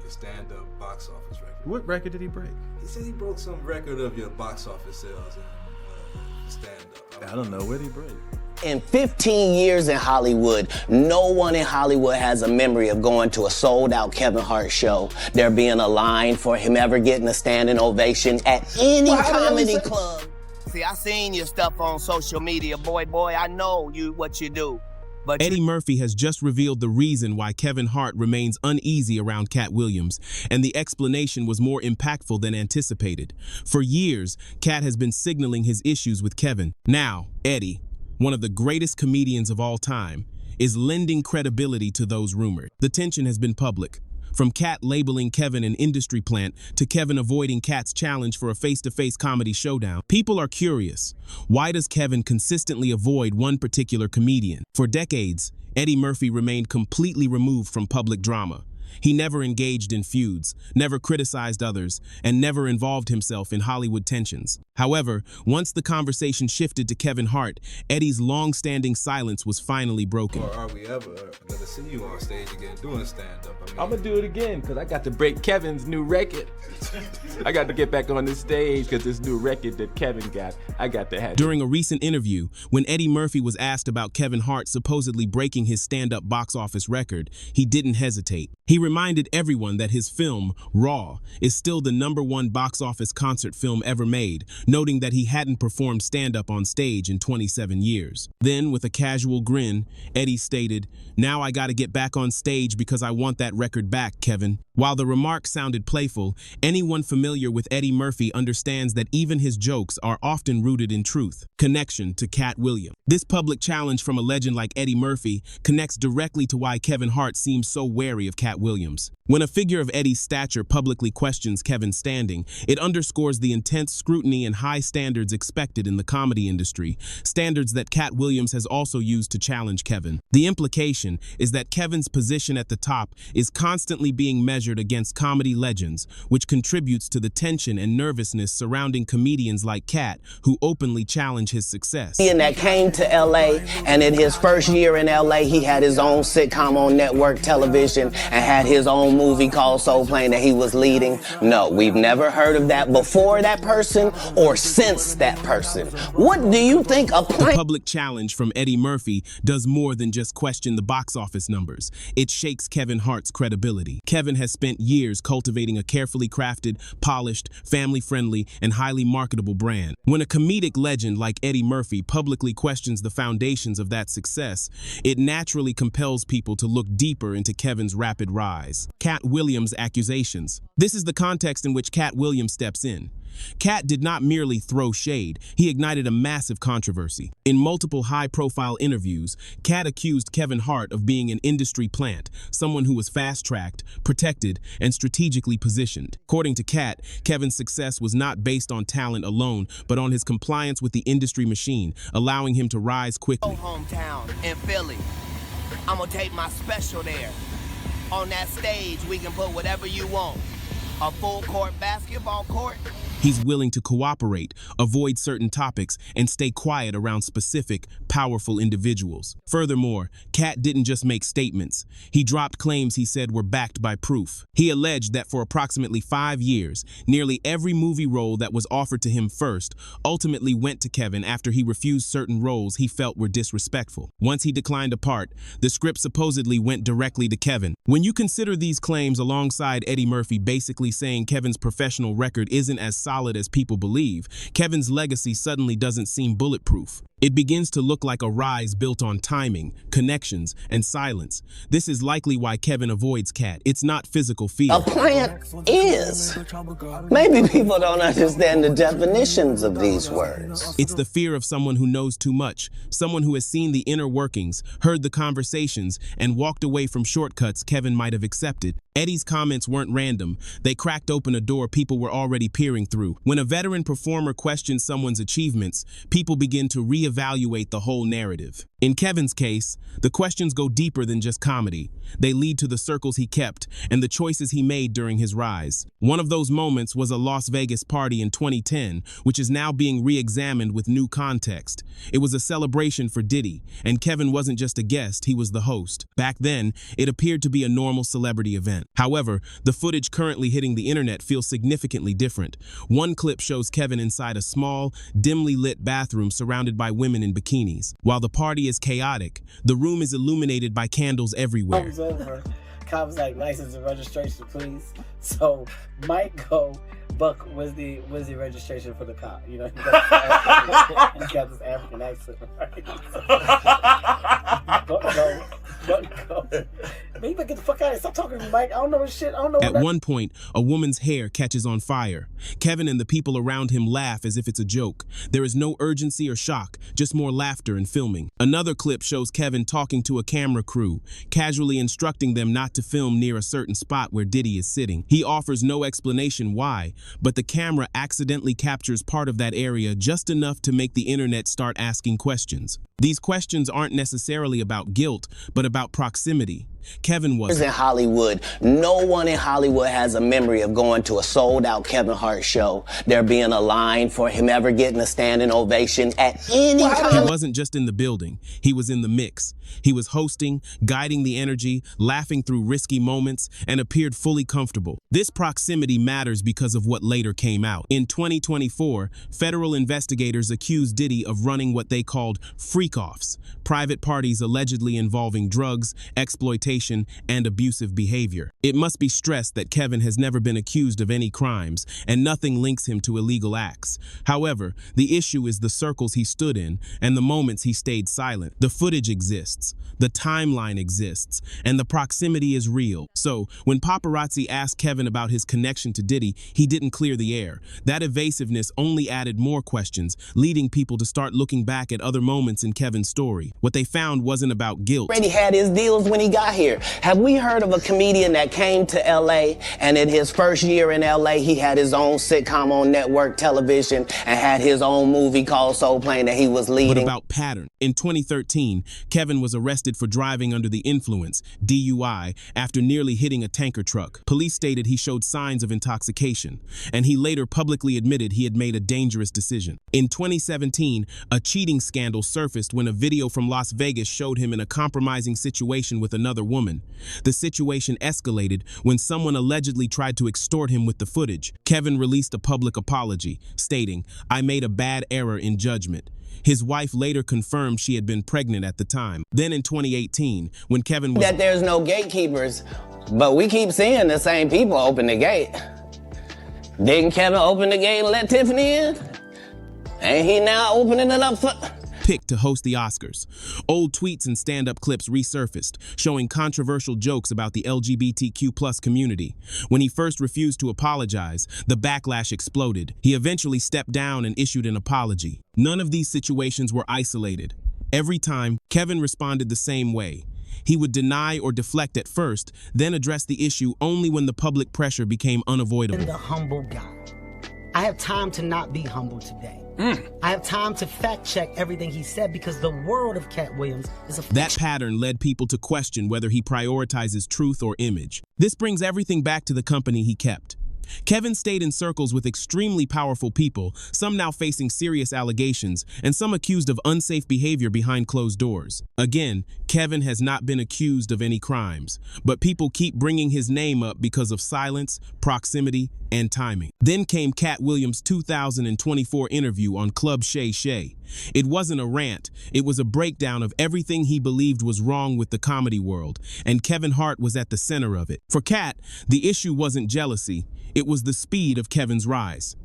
your stand-up box office record. What record did he break? He said he broke some record of your box office sales in stand-up. I don't know. What did he break? In 15 years in Hollywood, no one in Hollywood has a memory of going to a sold-out Kevin Hart show, there being a line for him ever getting a standing ovation at any comedy club. See, I seen your stuff on social media, boy, I know what you do. But Eddie Murphy has just revealed the reason why Kevin Hart remains uneasy around Katt Williams, and the explanation was more impactful than anticipated. For years, Katt has been signaling his issues with Kevin. Now, Eddie, one of the greatest comedians of all time, is lending credibility to those rumored. The tension has been public. From Katt labeling Kevin an industry plant to Kevin avoiding Katt's challenge for a face-to-face comedy showdown, people are curious. Why does Kevin consistently avoid one particular comedian? For decades, Eddie Murphy remained completely removed from public drama. He never engaged in feuds, never criticized others, and never involved himself in Hollywood tensions. However, once the conversation shifted to Kevin Hart, Eddie's long-standing silence was finally broken. Or are we ever going to see you on stage again doing stand-up? I'm going to do it again because I got to break Kevin's new record. I got to get back on this stage because this new record that Kevin got, I got to have it. During a recent interview, when Eddie Murphy was asked about Kevin Hart supposedly breaking his stand-up box office record, he didn't hesitate. He reminded everyone that his film, Raw, is still the #1 box office concert film ever made, noting that he hadn't performed stand-up on stage in 27 years. Then, with a casual grin, Eddie stated, "Now I gotta get back on stage because I want that record back, Kevin." While the remark sounded playful, anyone familiar with Eddie Murphy understands that even his jokes are often rooted in truth. Connection to Katt Williams. This public challenge from a legend like Eddie Murphy connects directly to why Kevin Hart seems so wary of Katt Williams. When a figure of Eddie's stature publicly questions Kevin's standing, it underscores the intense scrutiny and high standards expected in the comedy industry, standards that Katt Williams has also used to challenge Kevin. The implication is that Kevin's position at the top is constantly being measured against comedy legends, which contributes to the tension and nervousness surrounding comedians like Katt, who openly challenge his success. And that came to LA, and in his first year in LA, he had his own sitcom on network television and had his own movie called Soul Plane that he was leading. No, we've never heard of that before that person or since that person. What do you think a The public challenge from Eddie Murphy does more than just question the box office numbers. It shakes Kevin Hart's credibility. Kevin has spent years cultivating a carefully crafted, polished, family-friendly, and highly marketable brand. When a comedic legend like Eddie Murphy publicly questions the foundations of that success, it naturally compels people to look deeper into Kevin's rapid rise. Katt Williams' accusations. This is the context in which Katt Williams steps in. Katt did not merely throw shade, he ignited a massive controversy. In multiple high-profile interviews, Katt accused Kevin Hart of being an industry plant, someone who was fast-tracked, protected, and strategically positioned. According to Katt, Kevin's success was not based on talent alone, but on his compliance with the industry machine, allowing him to rise quickly. Hometown in Philly. I'm gonna take my special there. On that stage, we can put whatever you want. A full-court basketball court. He's willing to cooperate, avoid certain topics, and stay quiet around specific, powerful individuals. Furthermore, Katt didn't just make statements. He dropped claims he said were backed by proof. He alleged that for approximately 5 years, nearly every movie role that was offered to him first ultimately went to Kevin after he refused certain roles he felt were disrespectful. Once he declined a part, the script supposedly went directly to Kevin. When you consider these claims alongside Eddie Murphy basically saying Kevin's professional record isn't as solid as people believe, Kevin's legacy suddenly doesn't seem bulletproof. It begins to look like a rise built on timing, connections, and silence. This is likely why Kevin avoids Katt. It's not physical fear. A plant is. Maybe people don't understand the definitions of these words. It's the fear of someone who knows too much, someone who has seen the inner workings, heard the conversations, and walked away from shortcuts Kevin might have accepted. Eddie's comments weren't random. They cracked open a door people were already peering through. When a veteran performer questions someone's achievements, people begin to reevaluate reevaluate the whole narrative. In Kevin's case, the questions go deeper than just comedy. They lead to the circles he kept and the choices he made during his rise. One of those moments was a Las Vegas party in 2010, which is now being re-examined with new context. It was a celebration for Diddy, and Kevin wasn't just a guest, he was the host. Back then, it appeared to be a normal celebrity event. However, the footage currently hitting the internet feels significantly different. One clip shows Kevin inside a small, dimly lit bathroom surrounded by women in bikinis. While the party is chaotic, the room is illuminated by candles everywhere. Comes over, cops like, license and registration, please. So Mike go, Buck, where's the registration for the cop? You know, he's got this African accent, right? Go. Man, you better get the fuck out of here. Stop talking to me, Mike. I don't know this shit. I don't know. At one point, a woman's hair catches on fire. Kevin and the people around him laugh as if it's a joke. There is no urgency or shock, just more laughter and filming. Another clip shows Kevin talking to a camera crew, casually instructing them not to film near a certain spot where Diddy is sitting. He offers no explanation why, but the camera accidentally captures part of that area just enough to make the internet start asking questions. These questions aren't necessarily about guilt, but about proximity. Kevin was in Hollywood. No one in Hollywood has a memory of going to a sold-out Kevin Hart show, there being a line for him ever getting a standing ovation at any time. He wasn't just in the building, he was in the mix. He was hosting, guiding the energy, laughing through risky moments, and appeared fully comfortable. This proximity matters because of what later came out. In 2024, federal investigators accused Diddy of running what they called freak-offs, private parties allegedly involving drugs, exploitation, and abusive behavior. It must be stressed that Kevin has never been accused of any crimes, and nothing links him to illegal acts. However, the issue is the circles he stood in and the moments he stayed silent. The footage exists, the timeline exists, and the proximity is real. So, when paparazzi asked Kevin about his connection to Diddy, he didn't clear the air. That evasiveness only added more questions, leading people to start looking back at other moments in Kevin's story. What they found wasn't about guilt. Already had his deals when he got here. Have we heard of a comedian that came to LA and in his first year in LA, he had his own sitcom on network television and had his own movie called Soul Plane that he was leading? What about pattern? In 2013, Kevin was arrested for driving under the influence, DUI, after nearly hitting a tanker truck. Police stated he showed signs of intoxication, and he later publicly admitted he had made a dangerous decision. In 2017, a cheating scandal surfaced when a video from Las Vegas showed him in a compromising situation with another woman. The situation escalated when someone allegedly tried to extort him with the footage. Kevin released a public apology, stating, "I made a bad error in judgment." His wife later confirmed she had been pregnant at the time. Then in 2018, when Kevin was... That there's no gatekeepers, but we keep seeing the same people open the gate. Didn't Kevin open the gate and let Tiffany in? Ain't he now opening it up for... picked to host the Oscars. Old tweets and stand-up clips resurfaced, showing controversial jokes about the LGBTQ+ community. When he first refused to apologize, the backlash exploded. He eventually stepped down and issued an apology. None of these situations were isolated. Every time, Kevin responded the same way. He would deny or deflect at first, then address the issue only when the public pressure became unavoidable. I'm the humble guy. I have time to not be humble today. I have time to fact check everything he said because the world of Katt Williams is a... That pattern led people to question whether he prioritizes truth or image. This brings everything back to the company he kept. Kevin stayed in circles with extremely powerful people, some now facing serious allegations, and some accused of unsafe behavior behind closed doors. Again, Kevin has not been accused of any crimes, but people keep bringing his name up because of silence, proximity, and timing. Then came Katt Williams' 2024 interview on Club Shay Shay. It wasn't a rant, it was a breakdown of everything he believed was wrong with the comedy world, and Kevin Hart was at the center of it. For Katt, the issue wasn't jealousy, it was the speed of Kevin's rise.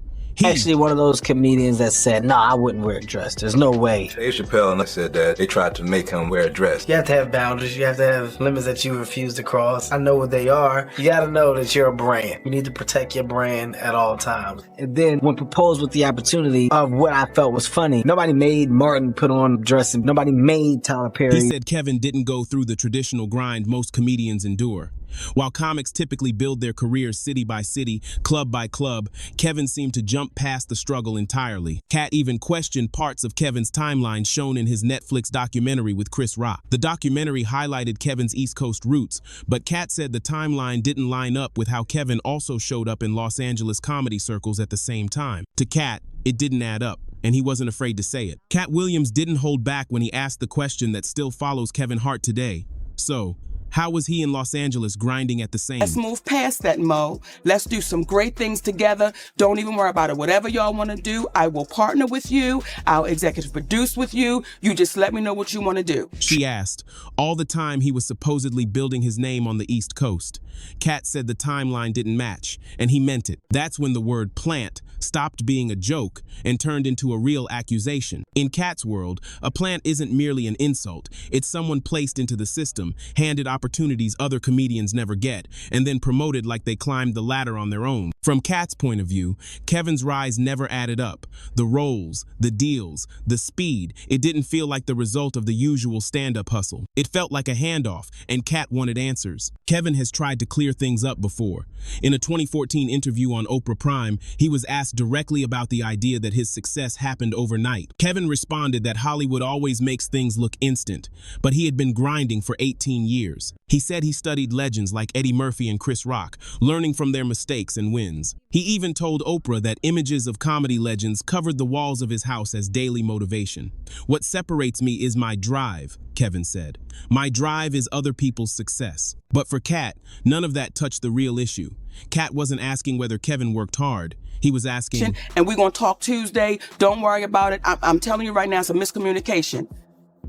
Actually one of those comedians that said, "No, I wouldn't wear a dress. There's no way." Dave Chappelle and I said that they tried to make him wear a dress. You have to have boundaries. You have to have limits that you refuse to cross. I know what they are. You got to know that you're a brand. You need to protect your brand at all times. And then when proposed with the opportunity of what I felt was funny, nobody made Martin put on dressing. Nobody made Tyler Perry. He said Kevin didn't go through the traditional grind most comedians endure. While comics typically build their careers city by city, club by club, Kevin seemed to jump past the struggle entirely. Katt even questioned parts of Kevin's timeline shown in his Netflix documentary with Chris Rock. The documentary highlighted Kevin's East Coast roots, but Katt said the timeline didn't line up with how Kevin also showed up in Los Angeles comedy circles at the same time. To Katt, it didn't add up, and he wasn't afraid to say it. Katt Williams didn't hold back when he asked the question that still follows Kevin Hart today. So, how was he in Los Angeles grinding at the same? Let's move past that, Mo. Let's do some great things together. Don't even worry about it. Whatever y'all want to do, I will partner with you. I'll executive produce with you. You just let me know what you want to do. She asked, all the time he was supposedly building his name on the East Coast. Katt said the timeline didn't match, and he meant it. That's when the word plant stopped being a joke and turned into a real accusation. In Katt's world, a plant isn't merely an insult. It's someone placed into the system, handed opportunities other comedians never get, and then promoted like they climbed the ladder on their own. From Katt's point of view, Kevin's rise never added up. The roles, the deals, the speed, it didn't feel like the result of the usual stand-up hustle. It felt like a handoff, and Katt wanted answers. Kevin has tried to clear things up before. In a 2014 interview on Oprah Prime, he was asked directly about the idea that his success happened overnight. Kevin responded that Hollywood always makes things look instant, but he had been grinding for 18 years. He said he studied legends like Eddie Murphy and Chris Rock, learning from their mistakes and wins. He even told Oprah that images of comedy legends covered the walls of his house as daily motivation. What separates me is my drive, Kevin said. My drive is other people's success. But for Katt, none of that touched the real issue. Katt wasn't asking whether Kevin worked hard. He was asking, and we're going to talk Tuesday. Don't worry about it. I'm telling you right now, it's a miscommunication.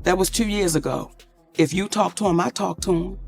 That was 2 years ago. If you talk to him, I talk to him.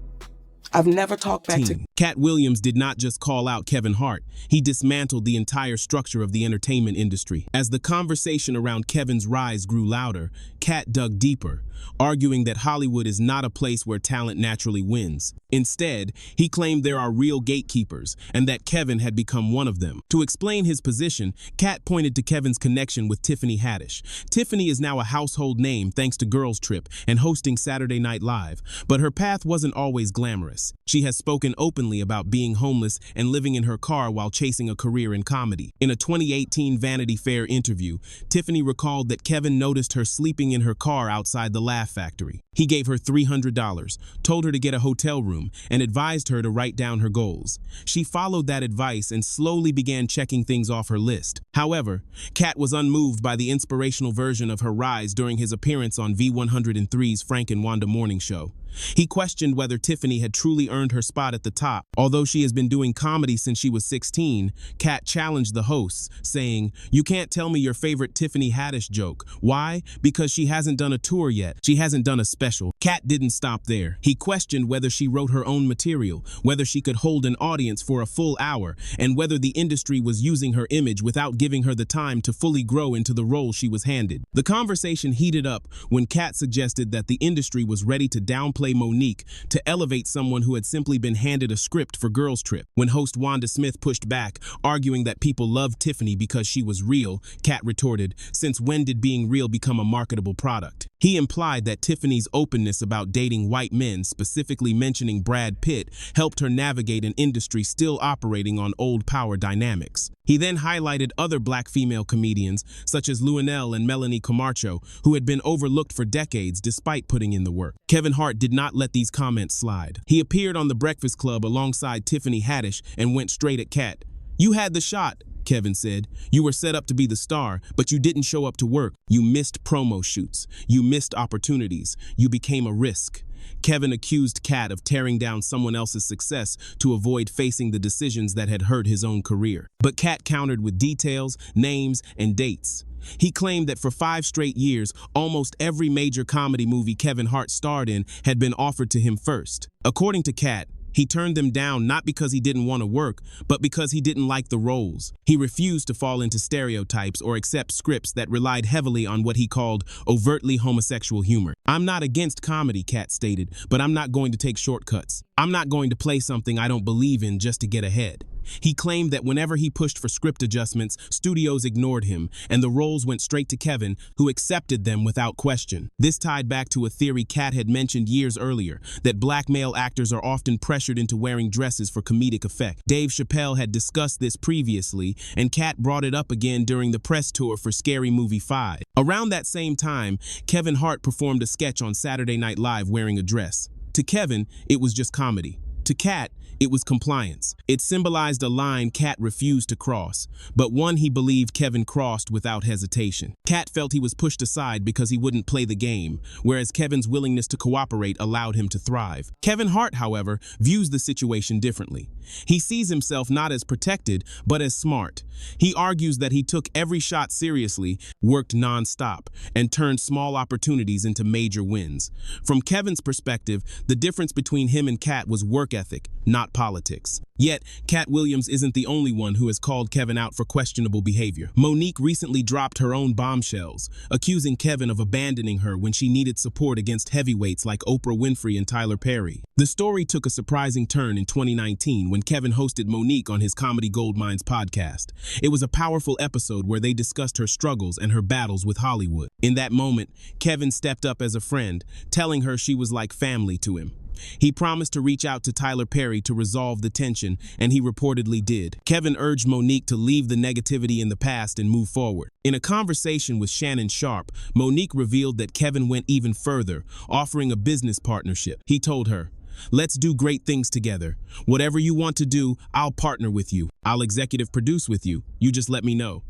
I've never talked back to... Katt Williams did not just call out Kevin Hart, he dismantled the entire structure of the entertainment industry. As the conversation around Kevin's rise grew louder, Katt dug deeper, arguing that Hollywood is not a place where talent naturally wins. Instead, he claimed there are real gatekeepers, and that Kevin had become one of them. To explain his position, Katt pointed to Kevin's connection with Tiffany Haddish. Tiffany is now a household name thanks to Girls Trip and hosting Saturday Night Live, but her path wasn't always glamorous. She has spoken openly about being homeless and living in her car while chasing a career in comedy. In a 2018 Vanity Fair interview, Tiffany recalled that Kevin noticed her sleeping in her car outside the Laugh Factory. He gave her $300, told her to get a hotel room, and advised her to write down her goals. She followed that advice and slowly began checking things off her list. However, Katt was unmoved by the inspirational version of her rise during his appearance on V103's Frank and Wanda Morning Show. He questioned whether Tiffany had truly earned her spot at the top. Although she has been doing comedy since she was 16, Katt challenged the hosts, saying, "You can't tell me your favorite Tiffany Haddish joke. Why? Because she hasn't done a tour yet. She hasn't done a special." Katt didn't stop there. He questioned whether she wrote her own material, whether she could hold an audience for a full hour, and whether the industry was using her image without giving her the time to fully grow into the role she was handed. The conversation heated up when Katt suggested that the industry was ready to downplay Monique to elevate someone who had simply been handed a script for Girls Trip. When host Wanda Smith pushed back, arguing that people loved Tiffany because she was real, Katt retorted, "Since when did being real become a marketable product?" He implied that Tiffany's openness about dating white men, specifically mentioning Brad Pitt, helped her navigate an industry still operating on old power dynamics. He then highlighted other black female comedians, such as Luenell and Melanie Camacho, who had been overlooked for decades despite putting in the work. Kevin Hart did not let these comments slide. He appeared on The Breakfast Club alongside Tiffany Haddish and went straight at Katt. "You had the shot," Kevin said. "You were set up to be the star, but you didn't show up to work. You missed promo shoots. You missed opportunities. You became a risk." Kevin accused Katt of tearing down someone else's success to avoid facing the decisions that had hurt his own career. But Katt countered with details, names, and dates. He claimed that for 5 straight years, almost every major comedy movie Kevin Hart starred in had been offered to him first. According to Katt, he turned them down not because he didn't want to work, but because he didn't like the roles. He refused to fall into stereotypes or accept scripts that relied heavily on what he called overtly homosexual humor. "I'm not against comedy," Katt stated, "but I'm not going to take shortcuts. I'm not going to play something I don't believe in just to get ahead." He claimed that whenever he pushed for script adjustments, studios ignored him, and the roles went straight to Kevin, who accepted them without question. This tied back to a theory Katt had mentioned years earlier, that black male actors are often pressured into wearing dresses for comedic effect. Dave Chappelle had discussed this previously, and Katt brought it up again during the press tour for Scary Movie 5. Around that same time, Kevin Hart performed a sketch on Saturday Night Live wearing a dress. To Kevin, it was just comedy. To Katt, it was compliance. It symbolized a line Katt refused to cross, but one he believed Kevin crossed without hesitation. Katt felt he was pushed aside because he wouldn't play the game, whereas Kevin's willingness to cooperate allowed him to thrive. Kevin Hart, however, views the situation differently. He sees himself not as protected, but as smart. He argues that he took every shot seriously, worked non-stop, and turned small opportunities into major wins. From Kevin's perspective, the difference between him and Katt was work ethic, not politics. Yet, Katt Williams isn't the only one who has called Kevin out for questionable behavior. Monique recently dropped her own bombshells, accusing Kevin of abandoning her when she needed support against heavyweights like Oprah Winfrey and Tyler Perry. The story took a surprising turn in 2019 when Kevin hosted Monique on his Comedy Goldmines podcast. It was a powerful episode where they discussed her struggles and her battles with Hollywood. In that moment, Kevin stepped up as a friend, telling her she was like family to him. He promised to reach out to Tyler Perry to resolve the tension, and he reportedly did. Kevin urged Monique to leave the negativity in the past and move forward. In a conversation with Shannon Sharp, Monique revealed that Kevin went even further, offering a business partnership. He told her, "Let's do great things together. Whatever you want to do, I'll partner with you. I'll executive produce with you. You just let me know."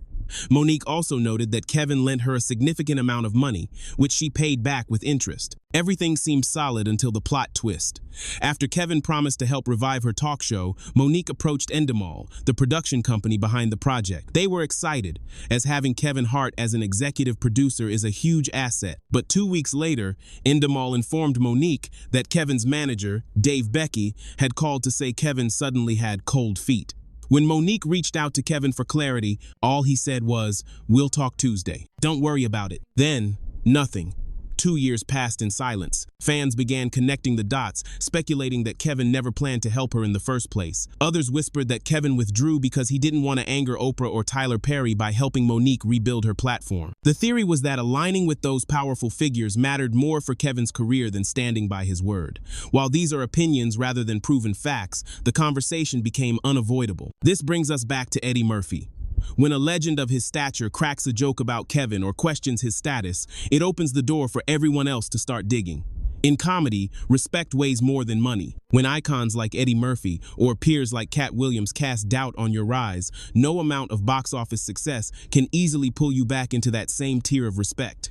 Monique also noted that Kevin lent her a significant amount of money, which she paid back with interest. Everything seemed solid until the plot twist. After Kevin promised to help revive her talk show, Monique approached Endemol, the production company behind the project. They were excited, as having Kevin Hart as an executive producer is a huge asset. But 2 weeks later, Endemol informed Monique that Kevin's manager, Dave Becky, had called to say Kevin suddenly had cold feet. When Monique reached out to Kevin for clarity, all he said was, "We'll talk Tuesday. Don't worry about it." Then, nothing. 2 years passed in silence. Fans began connecting the dots, speculating that Kevin never planned to help her in the first place. Others whispered that Kevin withdrew because he didn't want to anger Oprah or Tyler Perry by helping Monique rebuild her platform. The theory was that aligning with those powerful figures mattered more for Kevin's career than standing by his word. While these are opinions rather than proven facts, the conversation became unavoidable. This brings us back to Eddie Murphy. When a legend of his stature cracks a joke about Kevin or questions his status, it opens the door for everyone else to start digging. In comedy, respect weighs more than money. When icons like Eddie Murphy or peers like Katt Williams cast doubt on your rise, no amount of box office success can easily pull you back into that same tier of respect.